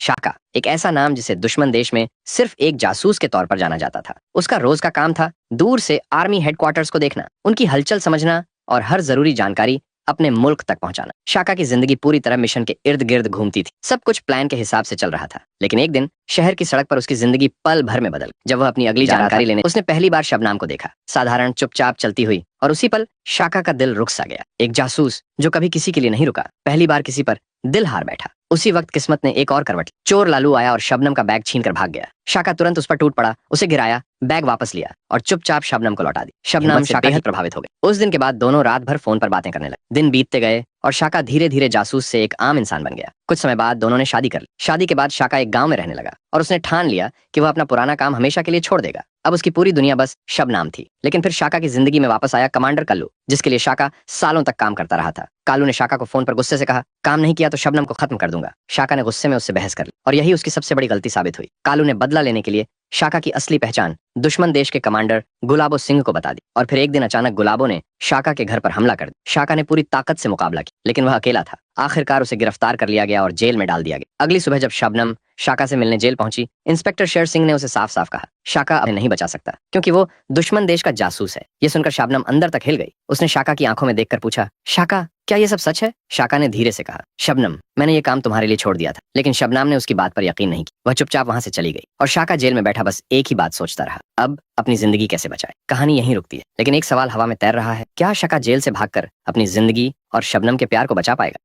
शाका एक ऐसा नाम जिसे दुश्मन देश में सिर्फ एक जासूस के तौर पर जाना जाता था। उसका रोज का काम था दूर से आर्मी हेडक्वार्टर्स को देखना, उनकी हलचल समझना और हर जरूरी जानकारी अपने मुल्क तक पहुंचाना। शाका की जिंदगी पूरी तरह मिशन के इर्द गिर्द घूमती थी। सब कुछ प्लान के हिसाब से चल रहा था, लेकिन एक दिन शहर की सड़क पर उसकी जिंदगी पल भर में बदल गई। जब वह अपनी अगली जानकारी लेने उसने पहली बार शबनाम को देखा, साधारण चुपचाप चलती हुई, और उसी पल शाका का दिल रुक सा गया। एक जासूस जो कभी किसी के लिए नहीं रुका, पहली बार किसी पर दिल हार बैठा। उसी वक्त किस्मत ने एक और करवट ली। चोर लालू आया और शबनम का बैग छीन कर भाग गया। शाका तुरंत उस पर टूट पड़ा, उसे गिराया, बैग वापस लिया और चुपचाप शबनम को लौटा दी। शबनम शाका बेहद प्रभावित हो गई। उस दिन के बाद दोनों रात भर फोन पर बातें करने लगे। दिन बीतते गए और शाका धीरे धीरे जासूस से एक आम इंसान बन गया। कुछ समय बाद दोनों ने शादी कर ली। शादी के बाद शाका एक गांव में रहने लगा और उसने ठान लिया कि वह अपना पुराना काम हमेशा के लिए छोड़ देगा। अब उसकी पूरी दुनिया बस शबनाम थी। लेकिन फिर शाका की जिंदगी में वापस आया कमांडर कल्लू, जिसके लिए शाका सालों तक काम करता रहा था। कालू ने शाका को फोन पर गुस्से से कहा, काम नहीं किया तो शबनम को खत्म कर दूंगा। शाका ने गुस्से में उससे बहस कर ली और यही उसकी सबसे बड़ी गलती साबित हुई। कालू ने बदला लेने के लिए शाका की असली पहचान दुश्मन देश के कमांडर गुलाबो सिंह को बता दी। और फिर एक दिन अचानक गुलाबो ने शाका के घर पर हमला कर दिया। शाका ने पूरी ताकत से मुकाबला किया, लेकिन वह अकेला था। आखिरकार उसे गिरफ्तार कर लिया गया और जेल में डाल दिया गया। अगली सुबह जब शबनम शाका से मिलने जेल पहुंची, इंस्पेक्टर शेर सिंह ने उसे साफ साफ कहा, शाका अब नहीं बचा सकता क्योंकि वो दुश्मन देश का जासूस है। ये सुनकर शबनम अंदर तक हिल गई। उसने शाका की आंखों में देखकर पूछा, शाका क्या ये सब सच है? शाका ने धीरे से कहा, शबनम मैंने ये काम तुम्हारे लिए छोड़ दिया था। लेकिन शबनम ने उसकी बात पर यकीन नहीं किया। वह चुपचाप वहां से चली गई और शाका जेल में बैठा बस एक ही बात सोचता रहा, अब अपनी जिंदगी कैसे बचाए। कहानी यहीं रुकती है, लेकिन एक सवाल हवा में तैर रहा है, क्या शाका जेल से भागकर अपनी जिंदगी और शबनम के प्यार को बचा पाएगा?